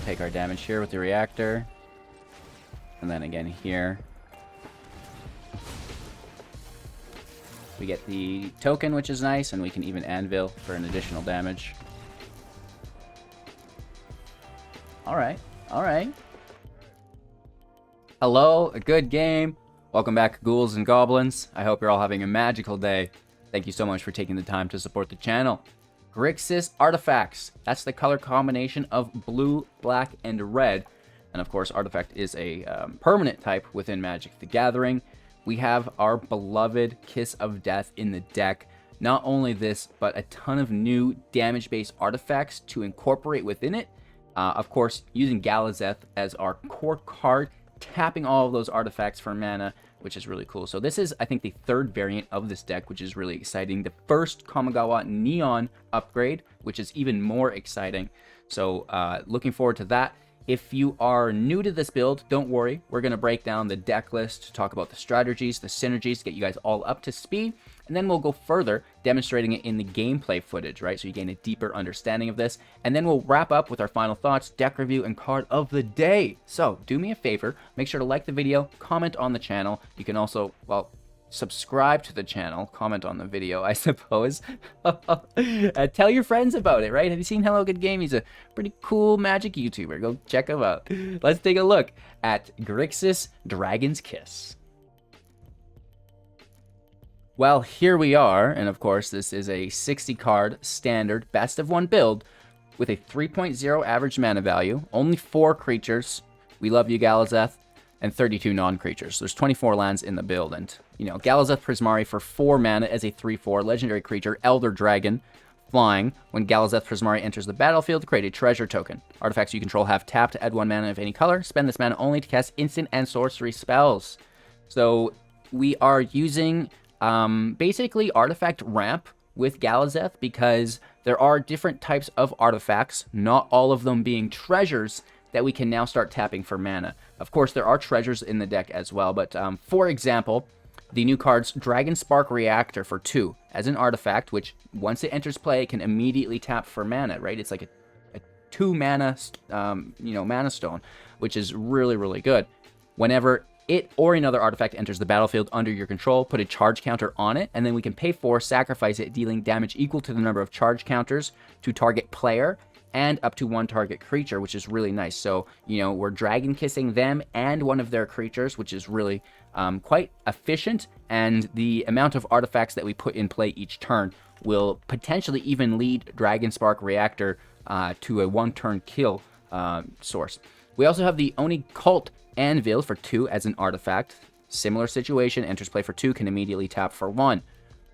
take our damage here with the reactor. And then again here. We get the token, which is nice, and we can even anvil for an additional damage. Alright, alright. Hello, a good game. Welcome back, ghouls and goblins. I hope you're all having a magical day. Thank you so much for taking the time to support the channel. Grixis artifacts. That's the color combination of blue, black, and red. And of course, artifact is a permanent type within Magic the Gathering. We have our beloved Kiss of Death in the deck. Not only this, but a ton of new damage-based artifacts to incorporate within it. Of course, using Galazeth as our core card, tapping all of those artifacts for mana, which is really cool. So this is, I think, the third variant of this deck, which is really exciting. The first Kamigawa Neon upgrade, which is even more exciting. So looking forward to that. If you are new to this build, don't worry. We're going to break down the deck list, talk about the strategies, the synergies, get you guys all up to speed. And then we'll go further, demonstrating it in the gameplay footage, right? So you gain a deeper understanding of this. And then we'll wrap up with our final thoughts, deck review, and card of the day. So do me a favor, make sure to like the video, comment on the channel. You can also, well, subscribe to the channel, comment on the video, I suppose. Tell your friends about it, right? Have you seen Hello Good Game? He's a pretty cool Magic YouTuber. Go check him out. Let's take a look at Grixis Dragon's Kiss. Well, here we are, and of course, this is a 60 card standard best of one build with a 3.0 average mana value, only 4 creatures. We love you, Galazeth. And 32 non-creatures. There's 24 lands in the build, and, you know, Galazeth Prismari for 4 mana as a 3/4 legendary creature, Elder Dragon, flying. When Galazeth Prismari enters the battlefield, create a treasure token. Artifacts you control have tapped to add 1 mana of any color. Spend this mana only to cast instant and sorcery spells. So we are using basically artifact ramp with Galazeth because there are different types of artifacts, not all of them being treasures, that we can now start tapping for mana. Of course, there are treasures in the deck as well, but for example, the new cards Dragon Spark Reactor for 2 as an artifact, which once it enters play, can immediately tap for mana, right? It's like a 2 mana, mana stone, which is really, really good. Whenever it or another artifact enters the battlefield under your control, put a charge counter on it, and then we can pay 4, sacrifice it, dealing damage equal to the number of charge counters to target player and up to 1 target creature, which is really nice. So, you know, we're dragon kissing them and one of their creatures, which is really quite efficient. And the amount of artifacts that we put in play each turn will potentially even lead Dragon Spark Reactor to a 1-turn kill source. We also have the Oni Cult Anvil for 2 as an artifact. Similar situation, enters play for 2, can immediately tap for 1.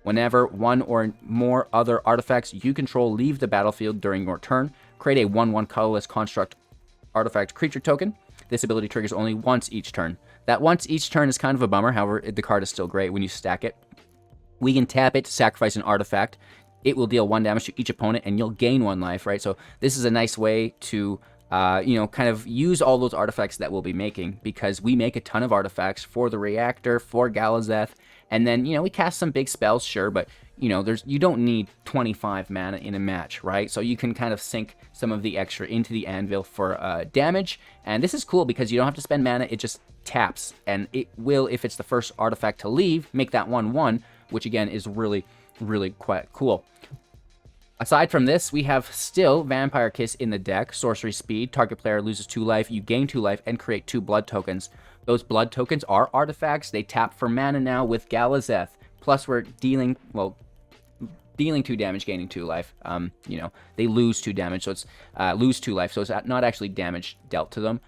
Whenever 1 or more other artifacts you control leave the battlefield during your turn, create a 1/1 colorless construct artifact creature token. This ability triggers only once each turn. That once each turn is kind of a bummer, however, the card is still great when you stack it. We can tap it to sacrifice an artifact. It will deal 1 damage to each opponent, and you'll gain 1 life, right? So this is a nice way to kind of use all those artifacts that we'll be making, because we make a ton of artifacts for the reactor, for Galazeth, and then, you know, we cast some big spells, sure, but, you know, you don't need 25 mana in a match, right? So you can kind of sink some of the extra into the anvil for damage, and this is cool because you don't have to spend mana, it just taps, and it will, if it's the first artifact to leave, make that 1/1, which again is really, really quite cool. Aside from this, we have still Vampire Kiss in the deck. Sorcery speed, target player loses 2 life, you gain 2 life, and create 2 blood tokens. Those blood tokens are artifacts. They tap for mana now with Galazeth. Plus, we're dealing 2 damage, gaining 2 life. They lose 2 damage, so it's lose 2 life, so it's not actually damage dealt to them.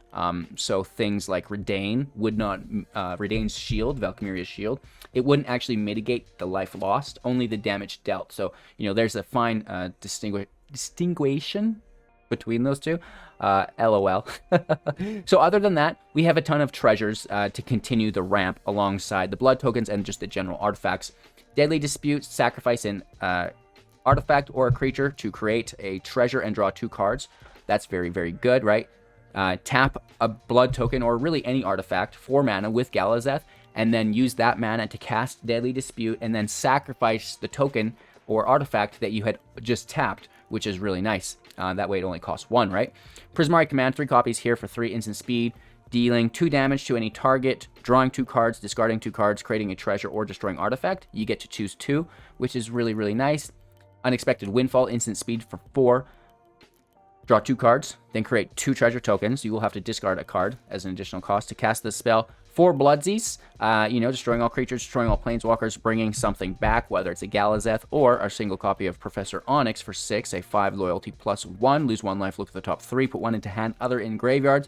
So things like Redain would not, Redain's shield, Valkymeria's shield, it wouldn't actually mitigate the life lost, only the damage dealt. So, you know, there's a fine distinguation between those two. LOL. So other than that, we have a ton of treasures to continue the ramp alongside the blood tokens and just the general artifacts. Deadly Dispute, sacrifice an artifact or a creature to create a treasure and draw 2 cards. That's very, very good, right? Tap a blood token or really any artifact for mana with Galazeth, and then use that mana to cast Deadly Dispute, and then sacrifice the token or artifact that you had just tapped, which is really nice. That way it only costs 1, right? Prismari Command, 3 copies here for 3 instant speed, dealing 2 damage to any target, drawing 2 cards, discarding 2 cards, creating a treasure, or destroying artifact. You get to choose 2, which is really, really nice. Unexpected Windfall, instant speed for 4. Draw 2 cards, then create 2 treasure tokens. You will have to discard a card as an additional cost to cast this spell. 4 Bloodsies, destroying all creatures, destroying all planeswalkers, bringing something back, whether it's a Galazeth or a single copy of Professor Onyx for 6, a 5 loyalty plus 1. Lose 1 life, look at the top 3, put 1 into hand, other in graveyards.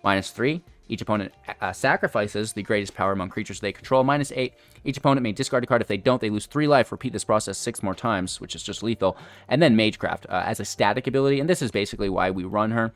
-3. Each opponent sacrifices the greatest power among creatures they control. -8. Each opponent may discard a card. If they don't, they lose 3 life. Repeat this process 6 more times, which is just lethal. And then Magecraft as a static ability, and this is basically why we run her.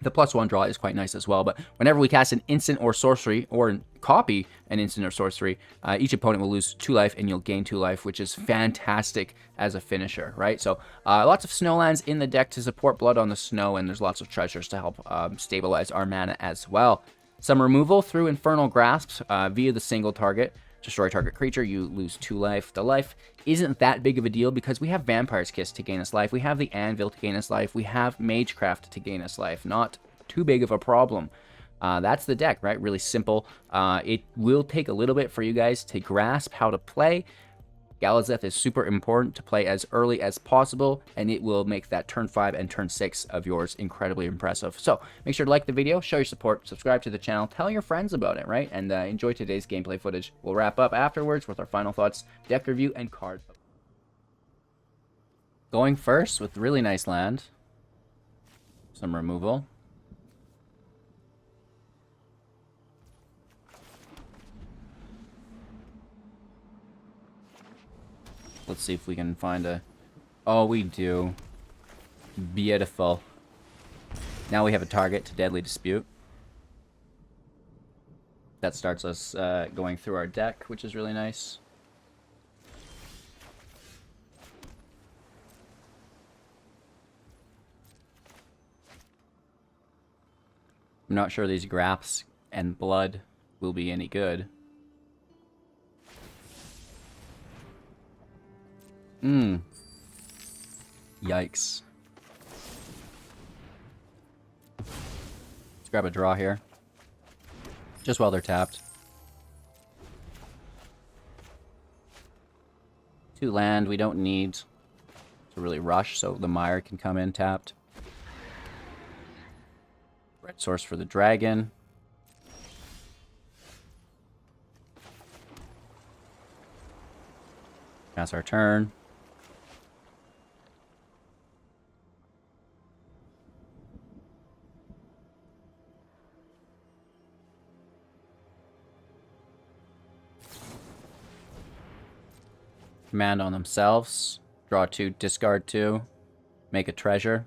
The +1 draw is quite nice as well, but whenever we cast an instant or sorcery, or copy an instant or sorcery, each opponent will lose 2 life, and you'll gain 2 life, which is fantastic as a finisher, right? So lots of snowlands in the deck to support Blood on the Snow, and there's lots of treasures to help stabilize our mana as well. Some removal through Infernal Grasps via the single target. Destroy target creature, you lose 2 life. The life isn't that big of a deal because we have Vampire's Kiss to gain us life. We have the Anvil to gain us life. We have Magecraft to gain us life. Not too big of a problem. That's the deck, right? Really simple. It will take a little bit for you guys to grasp how to play. Galazeth is super important to play as early as possible, and it will make that turn 5 and turn 6 of yours incredibly impressive. So make sure to like the video, show your support, subscribe to the channel, tell your friends about it, right? And enjoy today's gameplay footage. We'll wrap up afterwards with our final thoughts, deck review, and card. Going first with really nice land. Some removal. Let's see if we can find a... Oh, we do. Beautiful. Now we have a target to Deadly Dispute. That starts us going through our deck, which is really nice. I'm not sure these Graps and Blood will be any good. Yikes. Let's grab a draw here. Just while they're tapped. 2 land we don't need to really rush, so the Mire can come in tapped. Red source for the dragon. Pass our turn. Command on themselves. Draw 2, discard 2. Make a treasure.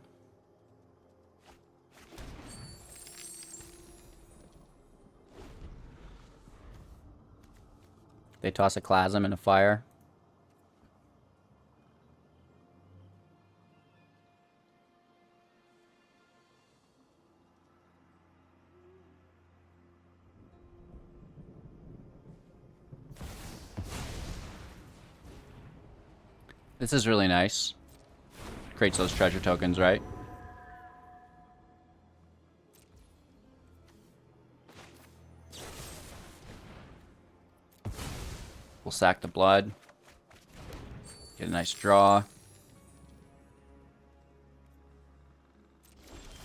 They toss a Chasm and a fire. This is really nice. Creates those treasure tokens, right? We'll sack the Blood. Get a nice draw.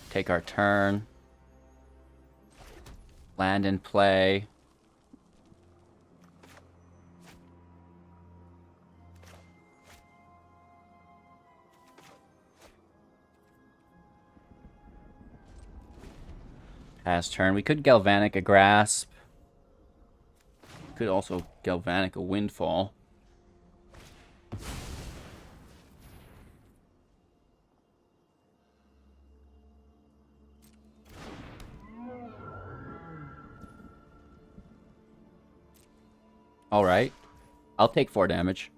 Take our turn. Land in play. Pass turn. We could Galvanic a Grasp. Could also Galvanic a Windfall. Alright. I'll take 4 damage.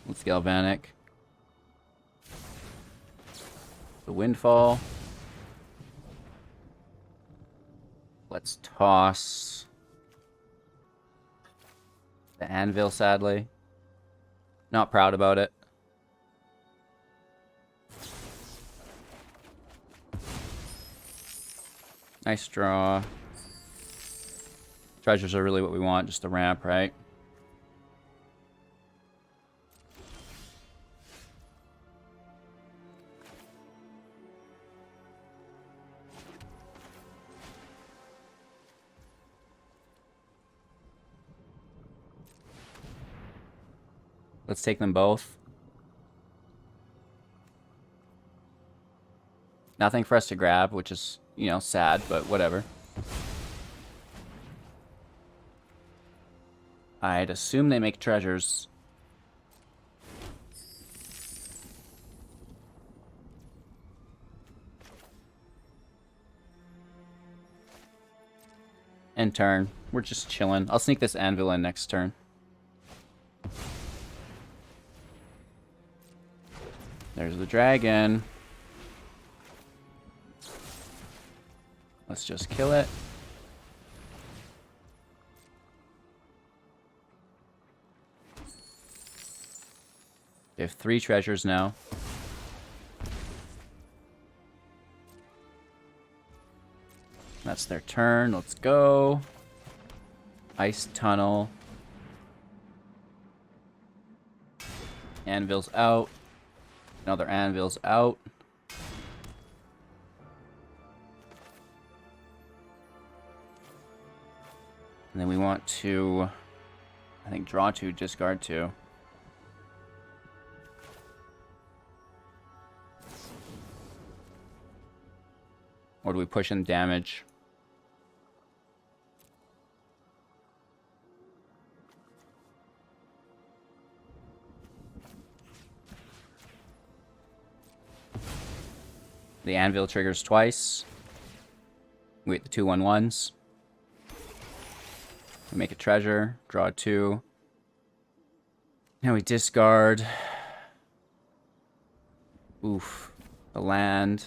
Let's Galvanic. The Windfall. Let's toss. The anvil, sadly. Not proud about it. Nice draw. Treasures are really what we want, just a ramp, right? Let's take them both. Nothing for us to grab, which is, you know, sad, but whatever. I'd assume they make treasures. End turn. We're just chilling. I'll sneak this anvil in next turn. There's the dragon. Let's just kill it. They have 3 treasures now. That's their turn. Let's go. Ice tunnel. Anvil's out. Another anvil's out. And then we want to, I think, draw 2, discard 2. Or do we push in damage? The anvil triggers twice. We get the 2/1/1s. We make a treasure, draw 2. Now we discard. Oof. The land.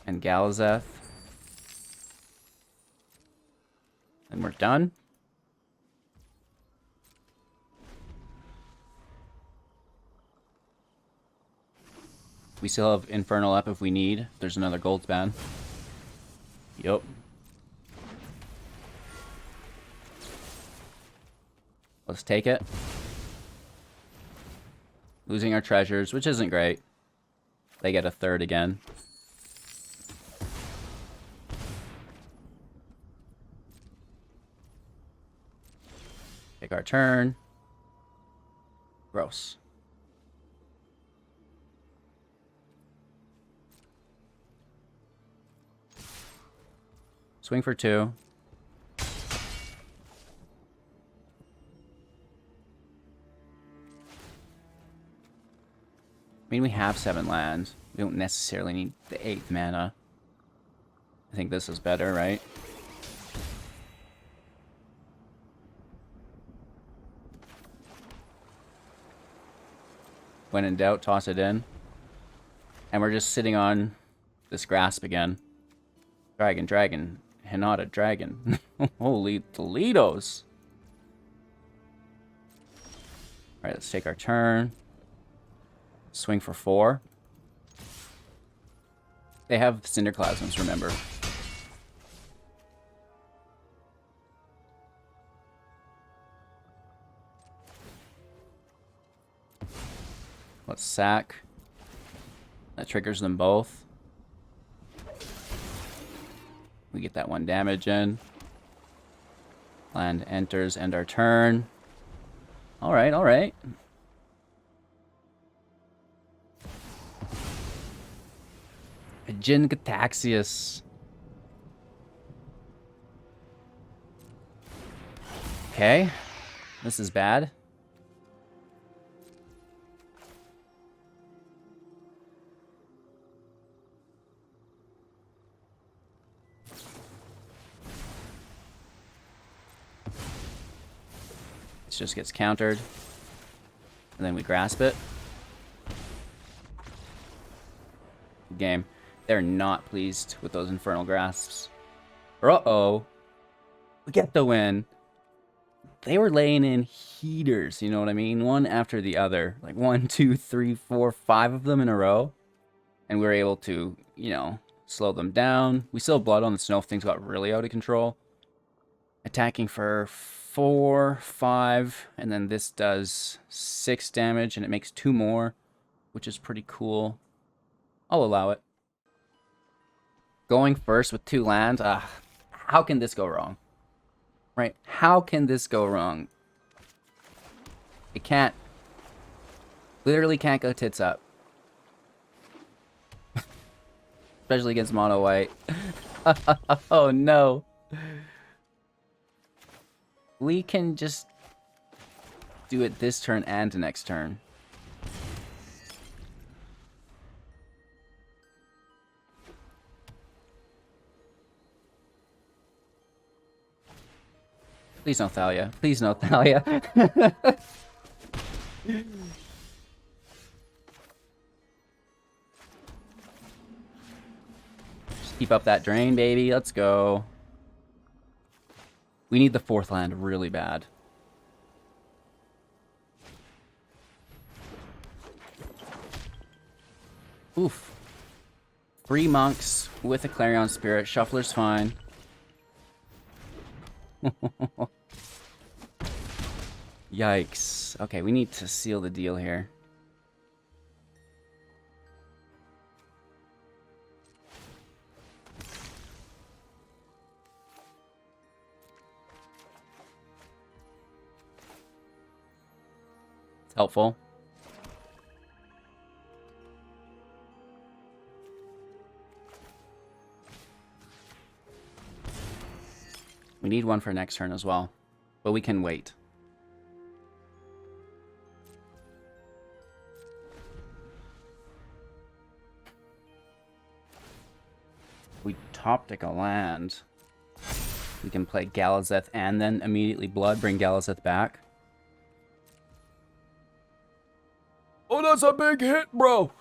And Galazeth. And we're done. We still have Infernal up if we need. There's another gold span. Yup. Let's take it. Losing our treasures, which isn't great. They get a 3rd again. Take our turn. Gross. Swing for 2. I mean, we have 7 lands. We don't necessarily need the 8th mana. I think this is better, right? When in doubt, toss it in. And we're just sitting on this grasp again. Dragon, dragon. Hinata, dragon. Holy Toledos. Alright, let's take our turn. Swing for 4. They have Cinderclasms, remember. Let's sack. That triggers them both. We get that 1 damage in. Land enters, end our turn. Alright, alright. Jin Gataxius. Okay. This is bad. This just gets countered. And then we grasp it. Game. They're not pleased with those infernal grasps. Uh-oh. We get the win. They were laying in heaters, you know what I mean? One after the other. Like 1, 2, 3, 4, 5 of them in a row. And we were able to, you know, slow them down. We still have blood on the snow if things got really out of control. Attacking for 4, 5, and then this does 6 damage, and it makes 2 more, which is pretty cool. I'll allow it. Going first with 2 lands, how can this go wrong? Right? How can this go wrong? It can't. Literally can't go tits up. Especially against mono white. Oh no. We can just do it this turn and next turn. Please no Thalia. Please no Thalia. Just keep up that drain, baby. Let's go. We need the 4th land really bad. Oof. 3 monks with a Clarion Spirit. Shuffler's fine. Yikes. Okay, we need to seal the deal here. It's helpful. We need one for next turn as well, but we can wait. We top deck a land. We can play Galazeth and then immediately blood, bring Galazeth back. Oh, that's a big hit, bro!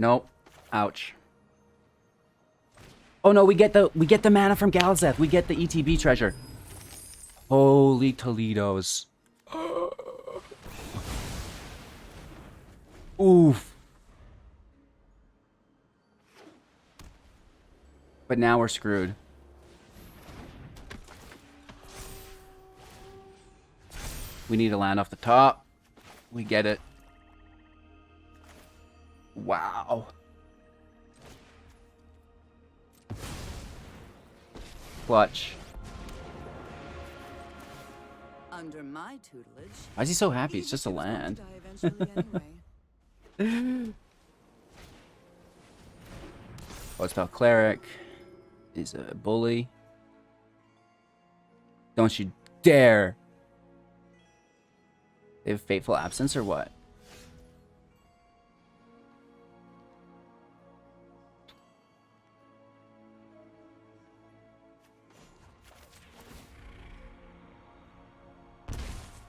Nope. Ouch. Oh no, we get the mana from Galazeth. We get the ETB treasure. Holy Toledos. Oof. But now we're screwed. We need to land off the top. We get it. Wow. Clutch. Under my tutelage. Why is he so happy? It's just a land. Oh, it's about Cleric. Is a bully. Don't you dare. They have Fateful Absence or what?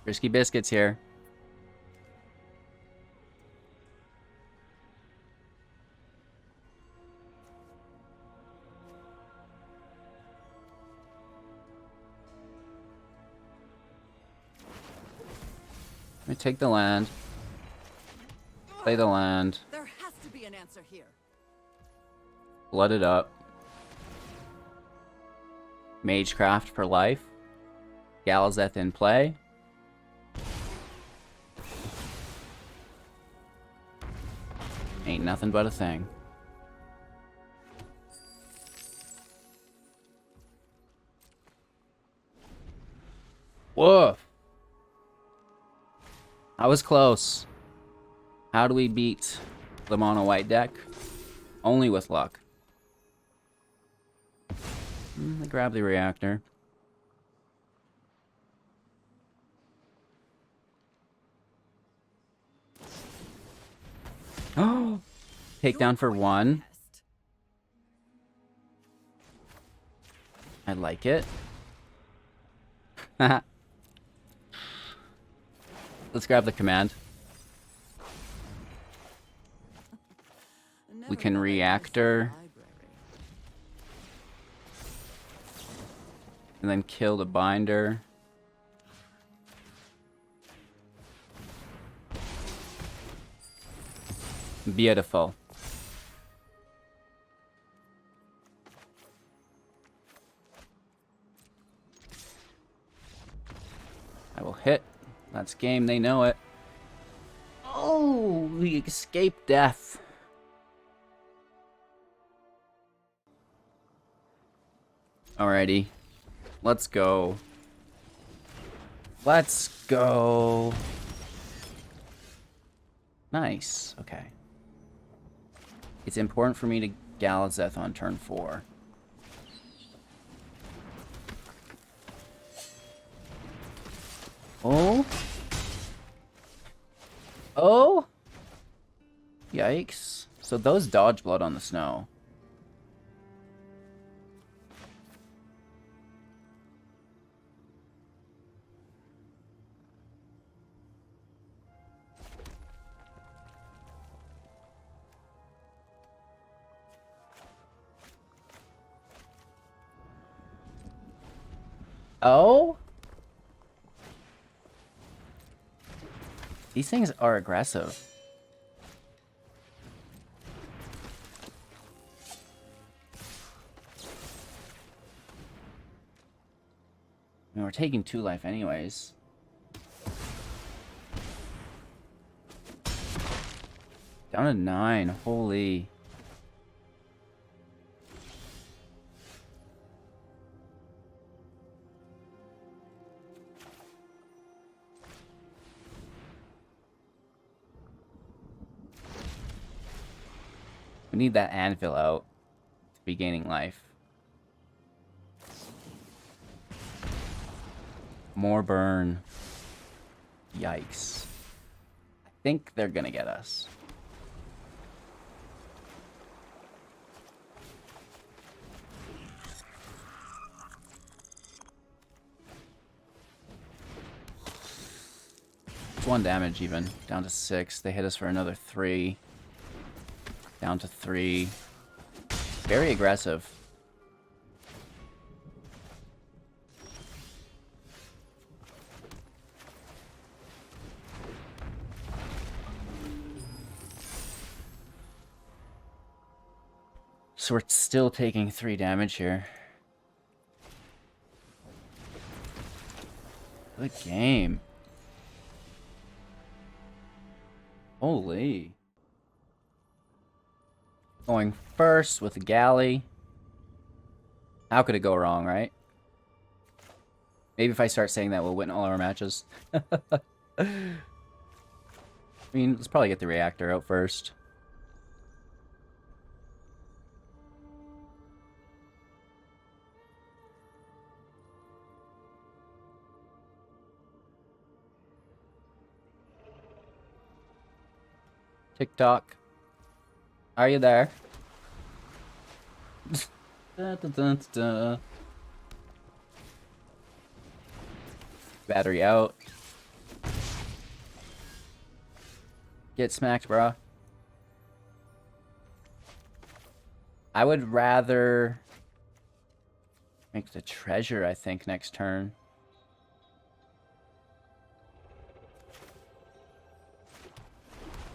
Risky biscuits here. Let me take the land. Play the land. There has to be an answer here. Blood it up. Magecraft for life. Galazeth in play. Ain't nothing but a thing. Woof. I was close. How do we beat the mono white deck? Only with luck. I grab the reactor. Oh! Takedown for 1. I like it. Let's grab the command. We can reactor. And then kill the binder. Beautiful. I will hit. That's game, they know it. Oh, we escaped death. Alrighty. Let's go. Let's go. Nice. Okay. It's important for me to Galazeth on turn 4. Oh. Oh. Yikes. So those dodge blood on the snow. Oh? These things are aggressive. I mean, we're taking 2 life anyways. Down to 9. Holy. We need that anvil out to be gaining life. More burn. Yikes. I think they're gonna get us. It's 1 damage even. Down to 6. They hit us for another 3. Down to 3. Very aggressive. So we're still taking 3 damage here. Good game. Holy. Going first with a galley. How could it go wrong, right? Maybe if I start saying that, we'll win all our matches. I mean, let's probably get the reactor out first. TikTok. Are you there? Da, da, da, da. Battery out. Get smacked, bro. I would rather make the treasure, I think, next turn.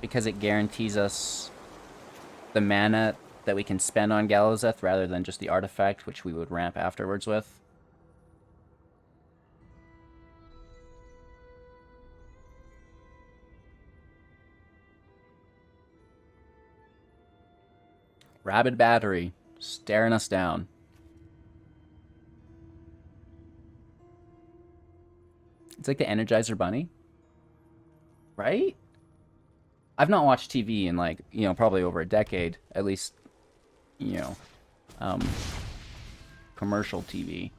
Because it guarantees us the mana that we can spend on Galazeth rather than just the artifact, which we would ramp afterwards with. Rabid Battery, staring us down. It's like the Energizer Bunny. Right? I've not watched TV in, like, you know, probably over a decade. At least, you know, commercial TV.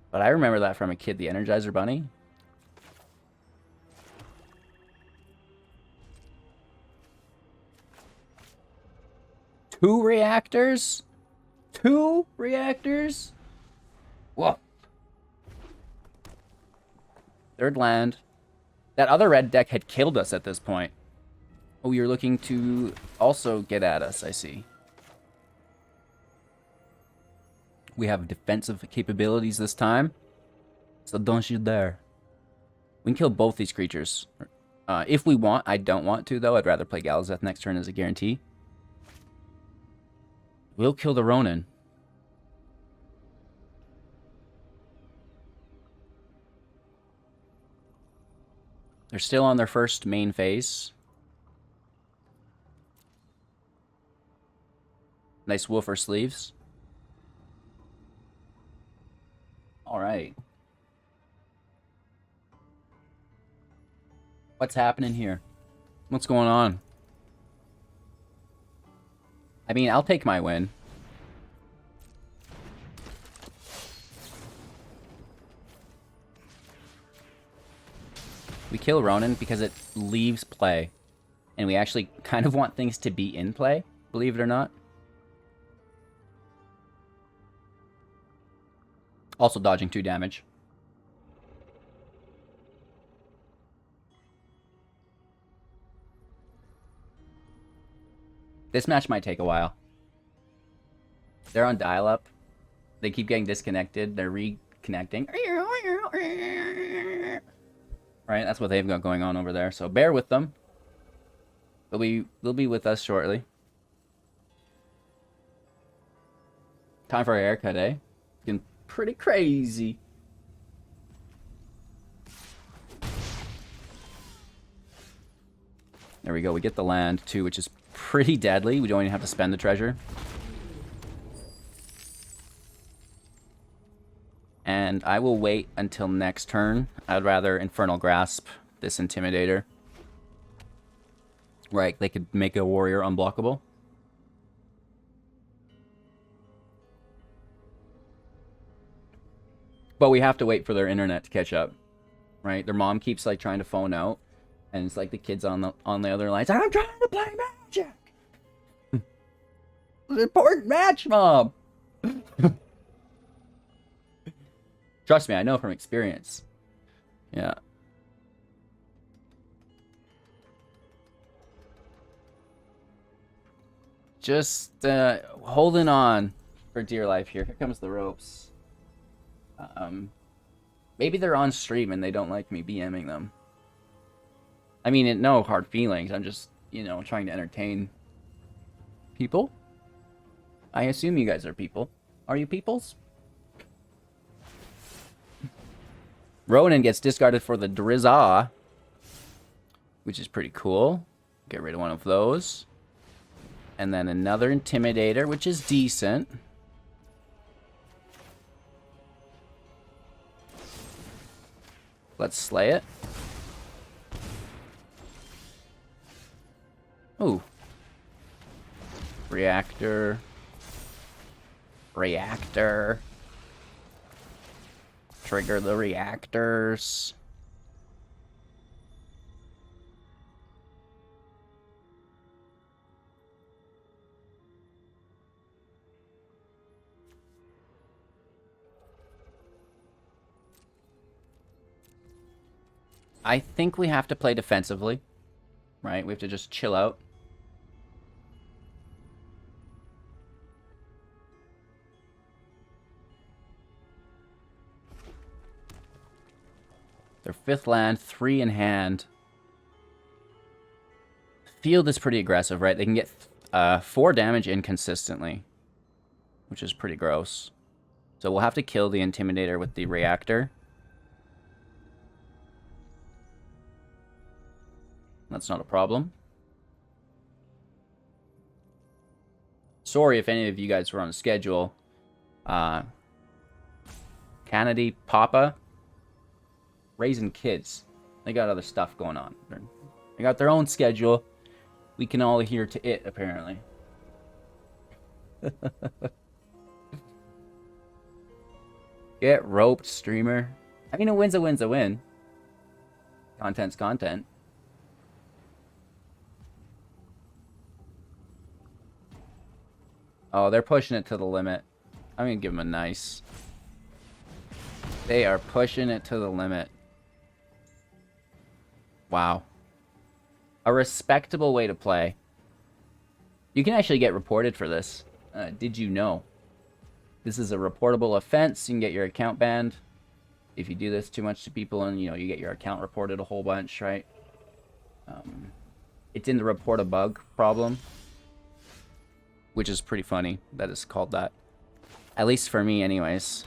But I remember that from a kid, the Energizer Bunny. Two reactors? 2 reactors? Whoa. Third land. That other red deck had killed us at this point. Oh, you're looking to also get at us, I see. We have defensive capabilities this time. So don't you dare. We can kill both these creatures. If we want. I don't want to, though. I'd rather play Galazeth next turn as a guarantee. We'll kill the Ronin. They're still on their first main phase. Nice woofer sleeves. All right. What's happening here? What's going on? I mean, I'll take my win. We kill Ronin because it leaves play. And we actually kind of want things to be in play, believe it or not. Also dodging 2 damage. This match might take a while. They're on dial-up. They keep getting disconnected. They're reconnecting. Right, that's what they've got going on over there. So bear with them. They'll be with us shortly. Time for a haircut, eh? Getting pretty crazy. There we go. We get the land, too, which is pretty deadly. We don't even have to spend the treasure. And I will wait until next turn. I'd rather Infernal Grasp this Intimidator. Right, they could make a warrior unblockable. But we have to wait for their internet to catch up. Right? Their mom keeps like trying to phone out. And it's like the kids on the other lines. I'm trying to play Magic. It's an important match, Mom. Trust me, I know from experience. Yeah. Just holding on for dear life here. Here comes the ropes. Maybe they're on stream and they don't like me BMing them. I mean, no hard feelings. I'm just, you know, trying to entertain people. I assume you guys are people. Are you peoples? Ronin gets discarded for the Drizzt, which is pretty cool. Get rid of one of those. And then another Intimidator, which is decent. Let's slay it. Ooh. Reactor. Reactor. Trigger the reactors. I think we have to play defensively, right? We have to just chill out. Their 5th land, 3 in hand. Field is pretty aggressive, right? They can get 4 damage inconsistently, which is pretty gross. So we'll have to kill the Intimidator with the Reactor. That's not a problem. Sorry if any of you guys were on a schedule. Kennedy, Papa, raising kids. They got other stuff going on. They got their own schedule. We can all adhere to it, apparently. Get roped, streamer. I mean, a win's a win's a win. Content's content. Oh, they're pushing it to the limit. I'm gonna give them a nice. They are pushing it to the limit. Wow. A respectable way to play. You can actually get reported for this. Did you know? This is a reportable offense. You can get your account banned if you do this too much to people, and you know you get your account reported a whole bunch, right? It's in the report a bug problem, which is pretty funny that it's called that. At least for me, anyways.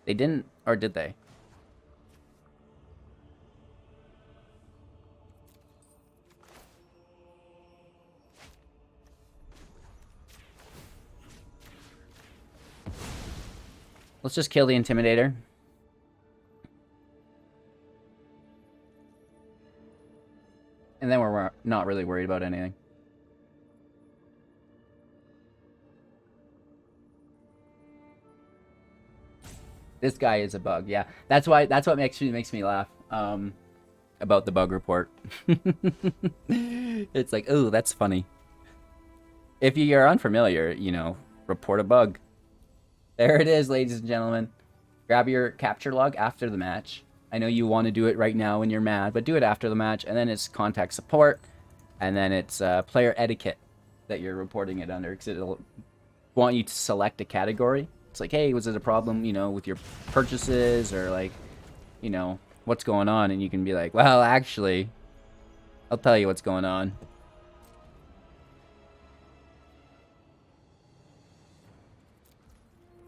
They didn't, or did they? Let's just kill the Intimidator. And then we're not really worried about anything. This guy is a bug, yeah. That's what actually makes me laugh about the bug report. It's like, oh, that's funny. If you're unfamiliar, you know, report a bug. There it is, ladies and gentlemen. Grab your capture log after the match. I know you want to do it right now when you're mad, but do it after the match, and then it's contact support, and then it's player etiquette that you're reporting it under, because it'll want you to select a category. It's like, hey, was it a problem, you know, with your purchases, or like, you know, what's going on? And you can be like, well, actually, I'll tell you what's going on.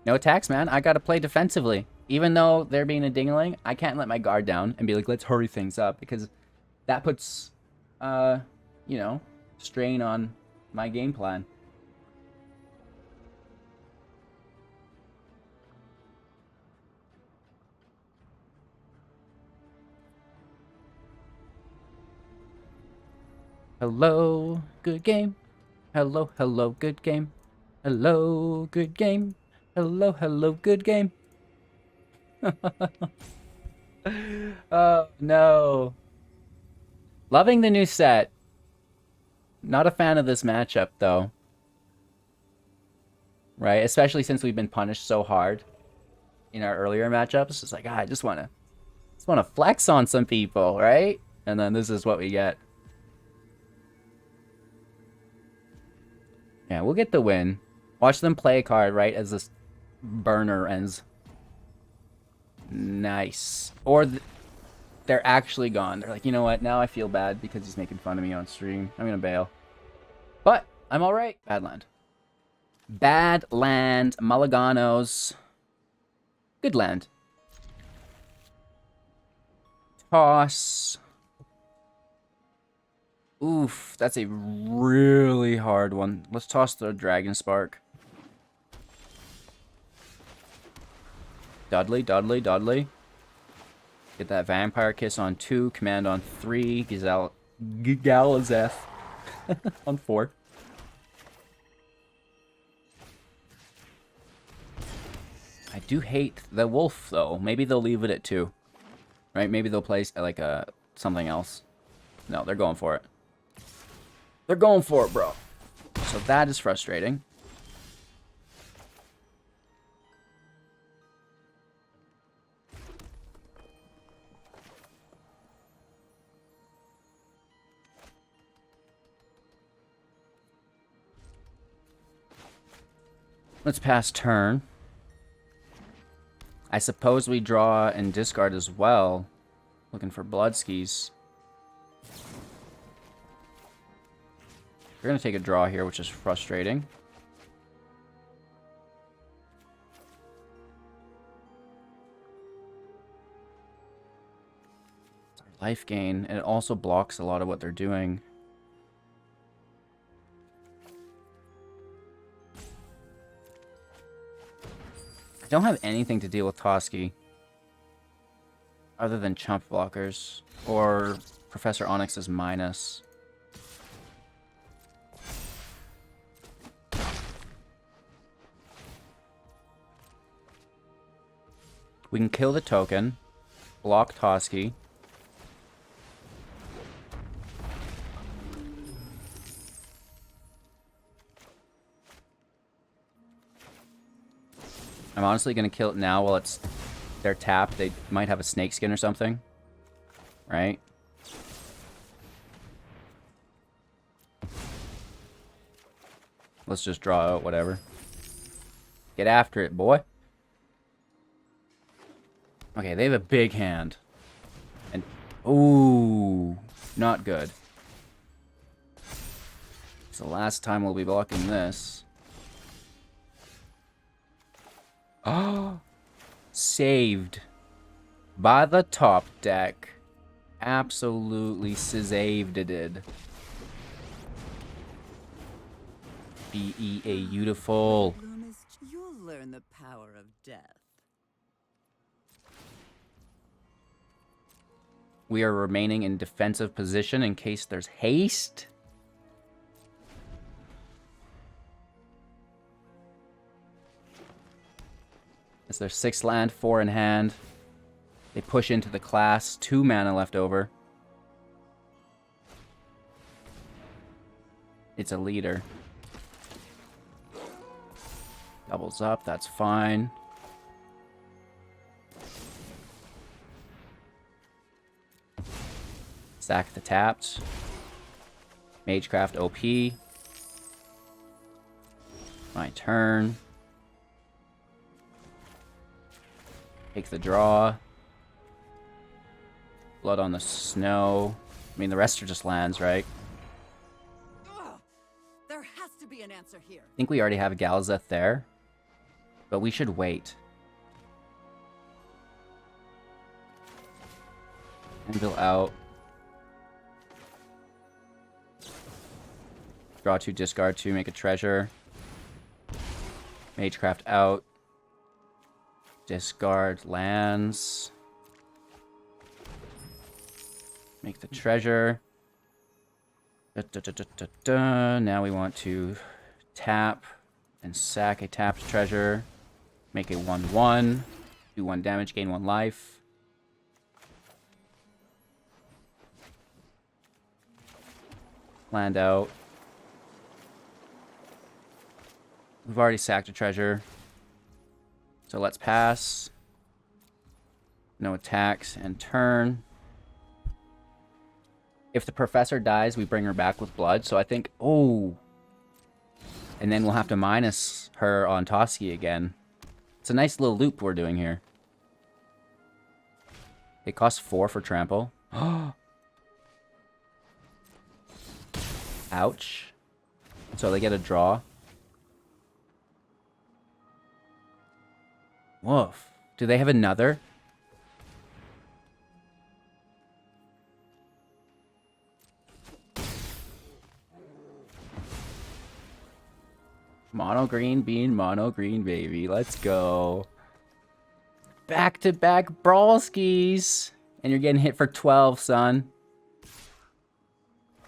No attacks, man. I gotta play defensively. Even though they're being a dingling, I can't let my guard down and be like, let's hurry things up, because that puts, you know, strain on my game plan. Hello, good game. Hello, hello, good game. Hello, good game. Hello, hello, good game. Oh, no. Loving the new set. Not a fan of this matchup, though. Right? Especially since we've been punished so hard in our earlier matchups. It's like, I just want to flex on some people, right? And then this is what we get. Yeah, we'll get the win. Watch them play a card right as this burner ends. Nice. Or they're actually gone. They're like, you know what? Now I feel bad because he's making fun of me on stream. I'm going to bail. But I'm all right. Bad land. Bad land. Mulliganos. Good land. Toss. Oof, that's a really hard one. Let's toss the Dragon Spark. Dudley, Dudley, Dudley. Get that Vampire Kiss on 2, Command on 3, Galazeth on 4. I do hate the Wolf, though. Maybe they'll leave it at 2. Right? Maybe they'll place like something else. No, they're going for it. They're going for it, bro. So that is frustrating. Let's pass turn. I suppose we draw and discard as well. Looking for blood skis. We're going to take a draw here, which is frustrating. It's our life gain, and it also blocks a lot of what they're doing. I don't have anything to deal with Toski other than chump blockers or Professor Onyx's minus. We can kill the token, block Toski. I'm honestly going to kill it now while they're tapped. They might have a snake skin or something. Right? Let's just draw out whatever. Get after it, boy. Okay, they have a big hand. And, ooh, not good. It's the last time we'll be blocking this. Oh, saved by the top deck. Absolutely saved it did. B-E-A, beautiful. You'll learn the power of death. We are remaining in defensive position in case there's haste. As there's 6 land, 4 in hand. They push into the class. 2 mana left over. It's a leader. Doubles up, that's fine. Sack the tapped. Magecraft OP. My turn. Take the draw. Blood on the snow. I mean, the rest are just lands, right? Ugh, there has to be an answer here. I think we already have a Galazeth there. But we should wait. Anvil out. Draw 2, discard 2, make a treasure. Magecraft out. Discard lands. Make the treasure. Now we want to tap and sack a tapped treasure. Make a 1/1. Do 1 damage, gain 1 life. Land out. We've already sacked a treasure. So let's pass. No attacks and turn. If the professor dies, we bring her back with blood. So I think, oh. And then we'll have to minus her on Toski again. It's a nice little loop we're doing here. It costs 4 for trample. Ouch. So they get a draw. Woof. Do they have another? Mono green bean, mono green baby. Let's go. Back-to-back brawlskis. And you're getting hit for 12, son.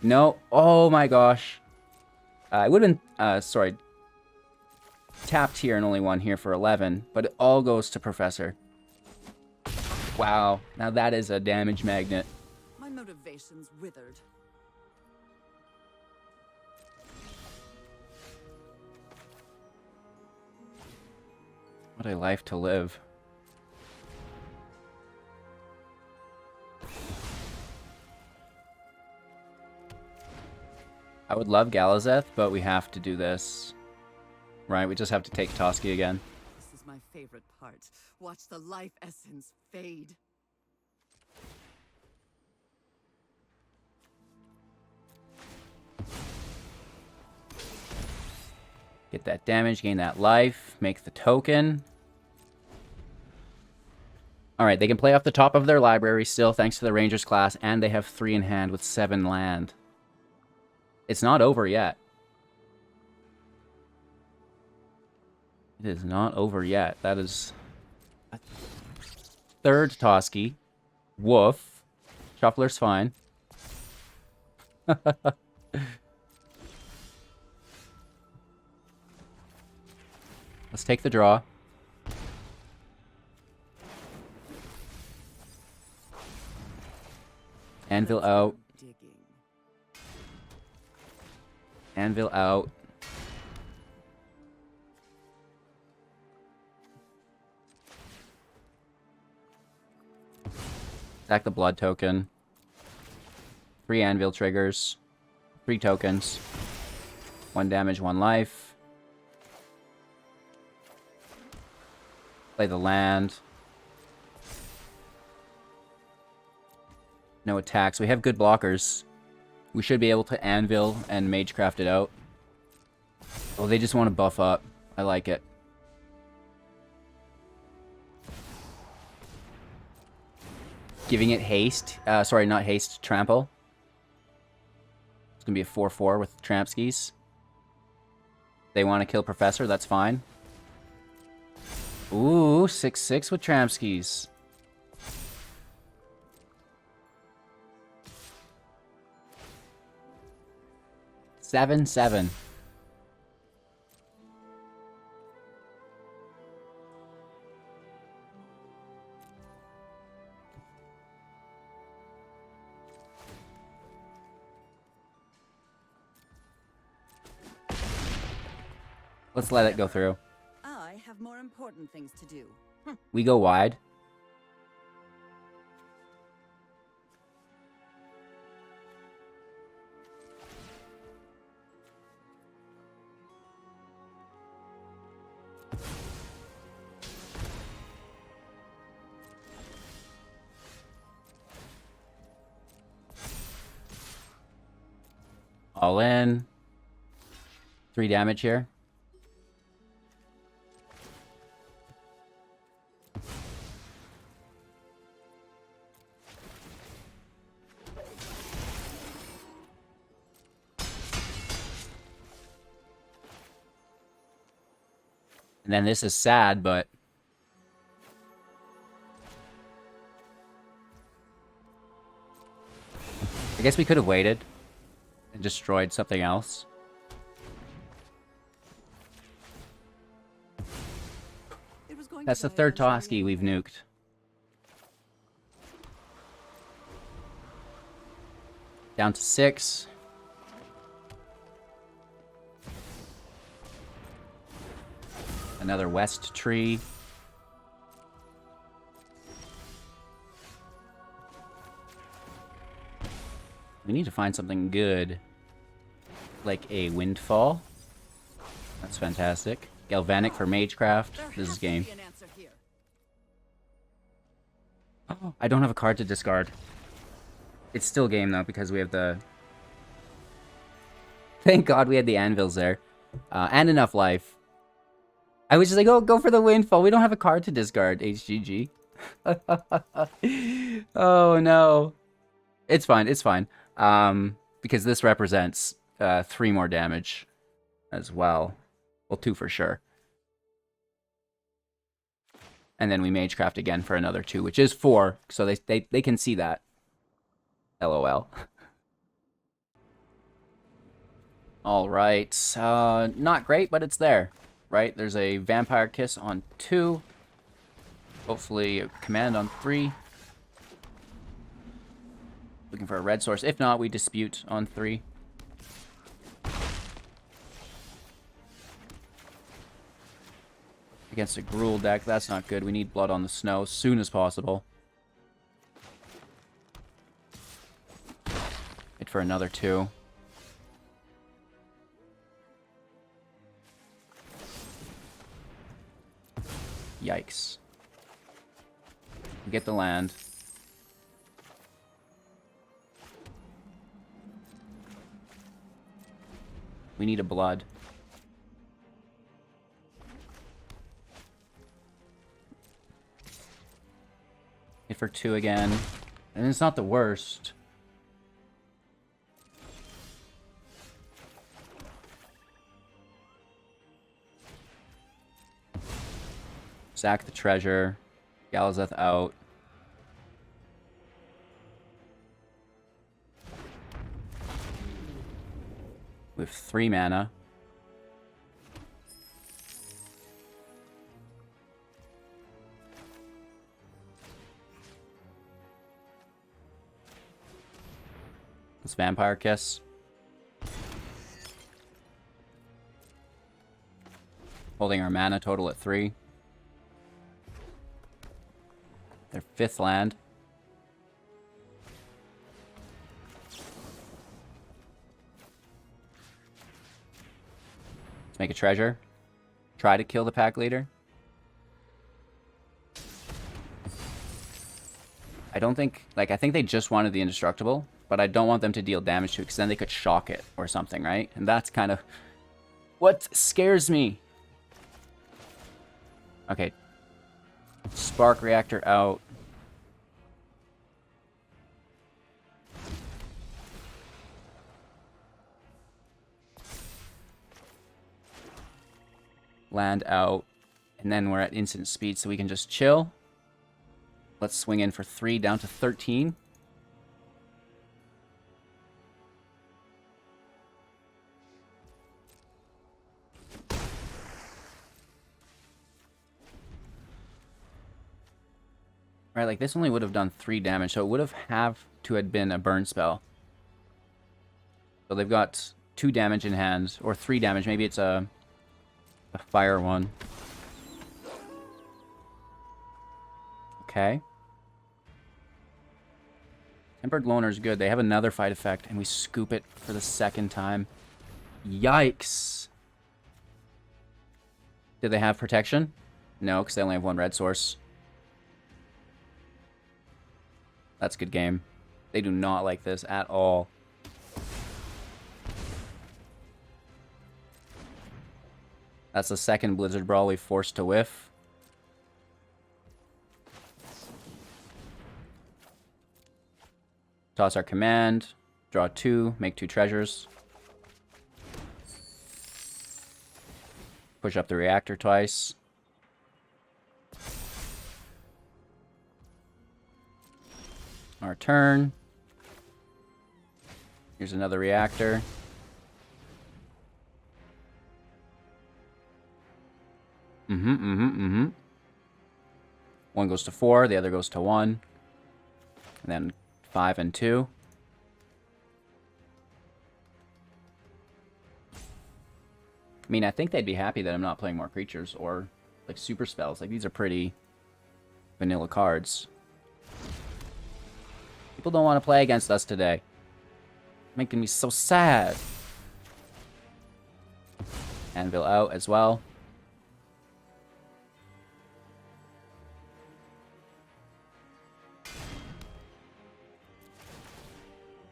No. Oh my gosh. I would have been, sorry. Tapped here and only one here for 11. But it all goes to Professor. Wow. Now that is a damage magnet. My motivation's withered. What a life to live. I would love Galazeth, but we have to do this. Right, we just have to take Toski again. This is my favorite part. Watch the life essence fade. Get that damage, gain that life, make the token. Alright, they can play off the top of their library still, thanks to the Rangers class, and they have 3 in hand with 7 land. It's not over yet. It is not over yet. That is a 3rd Toski. Woof. Shuffler's fine. Let's take the draw. Anvil out. Anvil out. Sack the blood token. 3 anvil triggers. 3 tokens. 1 damage, 1 life. Play the land. No attacks. We have good blockers. We should be able to anvil and magecraft it out. Oh, they just want to buff up. I like it. Giving it haste. Sorry, not haste, trample. It's going to be a 4-4 with Trampskis. They want to kill Professor, that's fine. Ooh, 6-6 with Trampskis. 7-7. Let's let it go through. I have more important things to do. We go wide. All in. 3 damage here. And then this is sad, but I guess we could have waited and destroyed something else. That's the third Toski we've nuked. Down to 6. Another west tree. We need to find something good. Like a windfall. That's fantastic. Galvanic for Magecraft. This is game. Oh, I don't have a card to discard. It's still game though because we have the... Thank God we had the anvils there. And enough life. I was just like, oh, go for the windfall. We don't have a card to discard, HGG. Oh, no. It's fine, it's fine. Because this represents 3 more damage as well. Well, 2 for sure. And then we Magecraft again for another 2, which is 4. So they can see that. LOL. All right. Not great, but it's there. Right? There's a Vampire Kiss on 2. Hopefully a Command on 3. Looking for a red source. If not, we Dispute on 3. Against a Gruul deck, that's not good. We need Blood on the Snow as soon as possible. Hit for another 2. Yikes. We get the land. We need a blood. Hit for 2 again. And it's not the worst. Sack the treasure. Galazeth out. We have 3 mana. Let's Vampire Kiss. Holding our mana total at 3. Their 5th land. Let's make a treasure. Try to kill the pack leader. I don't think... Like, I think they just wanted the indestructible, but I don't want them to deal damage to it, because then they could shock it or something, right? And that's kind of what scares me. Okay. Spark reactor out. Land out. And then we're at instant speed, so we can just chill. Let's swing in for 3 down to 13. Right, like this only would have done 3 damage, so it would have to have been a burn spell. So they've got 2 damage in hand, or 3 damage. Maybe it's a fire one. Okay. Tempered Loner is good. They have another fight effect, and we scoop it for the 2nd time. Yikes. Do they have protection? No, because they only have 1 red source. That's a good game. They do not like this at all. That's the 2nd Blizzard Brawl we forced to whiff. Toss our command. Draw 2. Make 2 treasures. Push up the reactor twice. Our turn. Here's another reactor. One goes to 4, the other goes to 1. And then 5 and 2. I mean, I think they'd be happy that I'm not playing more creatures or, like, super spells. Like, these are pretty vanilla cards. People don't want to play against us today. Making me so sad. Anvil out as well.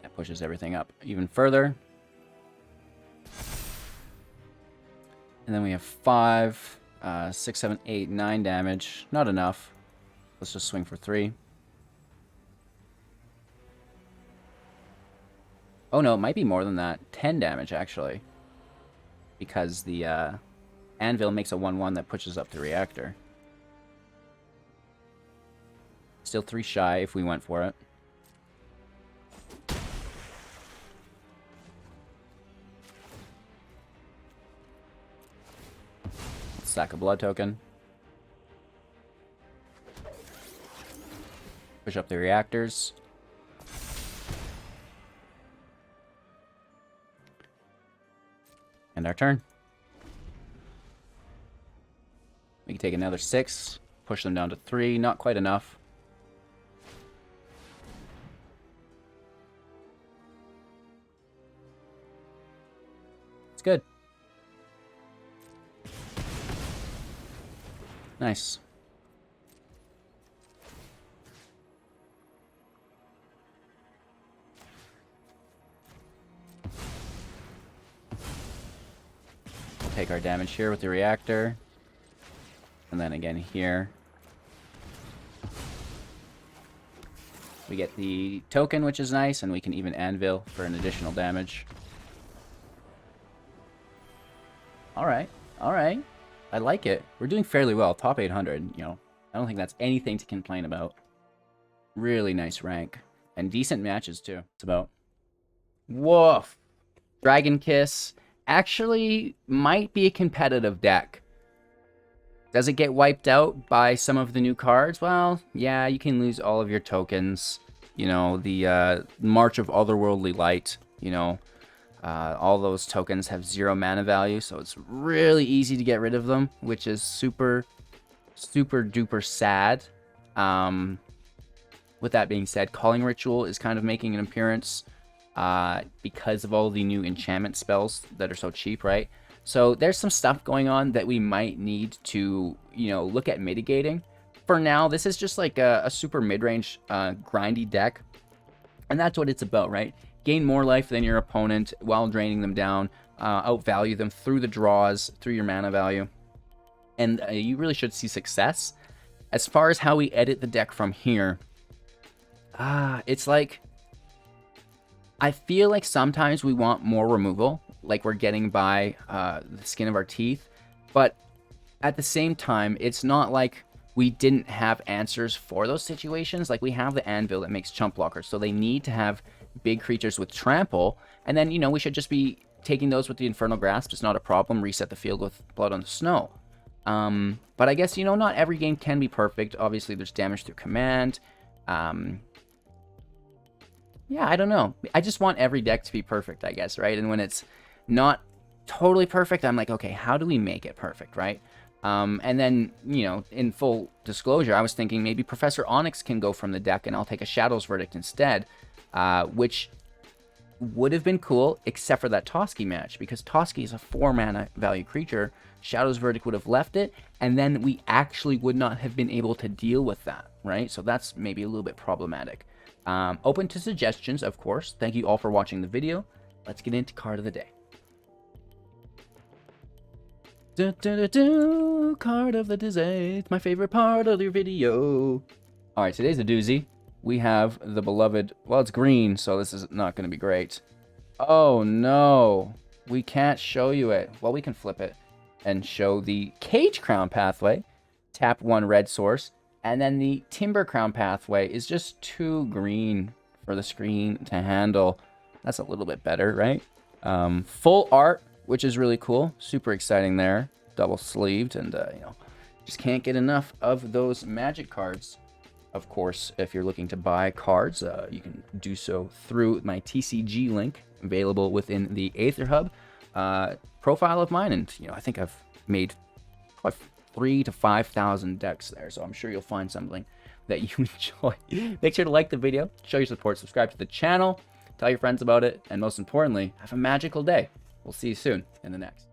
That pushes everything up even further. And then we have 5, 6, 7, 8, 9 damage. Not enough. Let's just swing for 3. Oh no, it might be more than that. 10 damage, actually. Because the Anvil makes a 1/1 that pushes up the reactor. Still 3 shy if we went for it. Sack a blood token. Push up the reactors. And our turn. We can take another 6, push them down to 3, not quite enough. It's good. Nice. Take our damage here with the reactor. And then again here. We get the token, which is nice, and we can even anvil for an additional damage. Alright, alright. I like it. We're doing fairly well. Top 800, you know. I don't think that's anything to complain about. Really nice rank. And decent matches, too. It's about... Woof! Dragon Kiss actually might be a competitive deck. Does it get wiped out by some of the new cards? Well, yeah, you can lose all of your tokens. You know, the March of Otherworldly Light, you know, all those tokens have 0 mana value, so it's really easy to get rid of them, which is super, super duper sad. With that being said, Calling Ritual is kind of making an appearance because of all the new enchantment spells that are so cheap, right? So there's some stuff going on that we might need to, you know, look at mitigating. For now, this is just like a super mid-range grindy deck. And that's what it's about, right? Gain more life than your opponent while draining them down, outvalue them through the draws, through your mana value. And you really should see success. As far as how we edit the deck from here, it's like, I feel like sometimes we want more removal, like we're getting by the skin of our teeth. But at the same time, it's not like we didn't have answers for those situations. Like, we have the anvil that makes chump blockers, so they need to have big creatures with trample. And then, you know, we should just be taking those with the Infernal Grasp. It's not a problem. Reset the field with Blood on the Snow. But I guess, you know, not every game can be perfect. Obviously, there's damage through command. Yeah, I don't know. I just want every deck to be perfect, I guess, right? And when it's not totally perfect, I'm like, okay, how do we make it perfect, right? And then, you know, in full disclosure, I was thinking maybe Professor Onyx can go from the deck and I'll take a Shadow's Verdict instead, which would have been cool, except for that Toski match, because Toski is a 4 mana value creature. Shadow's Verdict would have left it, and then we actually would not have been able to deal with that, right? So that's maybe a little bit problematic. Open to suggestions, of course. Thank you all for watching the video. Let's get into card of the day. Card of the day. It's my favorite part of your video. All right, today's a doozy. We have the beloved, well, it's green, so this is not going to be great. Oh, no. We can't show you it. Well, we can flip it and show the Cage Crown pathway. Tap 1 red source. And then the Timber Crown pathway is just too green for the screen to handle. That's a little bit better, right? Full art, which is really cool. Super exciting there. Double sleeved, and, you know, just can't get enough of those Magic cards. Of course, if you're looking to buy cards, you can do so through my TCG link, available within the Aether Hub profile of mine. And, you know, I think I've made probably 3,000 to 5,000 decks there, so I'm sure you'll find something that you enjoy. Make sure to like the video, show your support, subscribe to the channel, tell your friends about it, and most importantly, have a magical day. We'll see you soon in the next.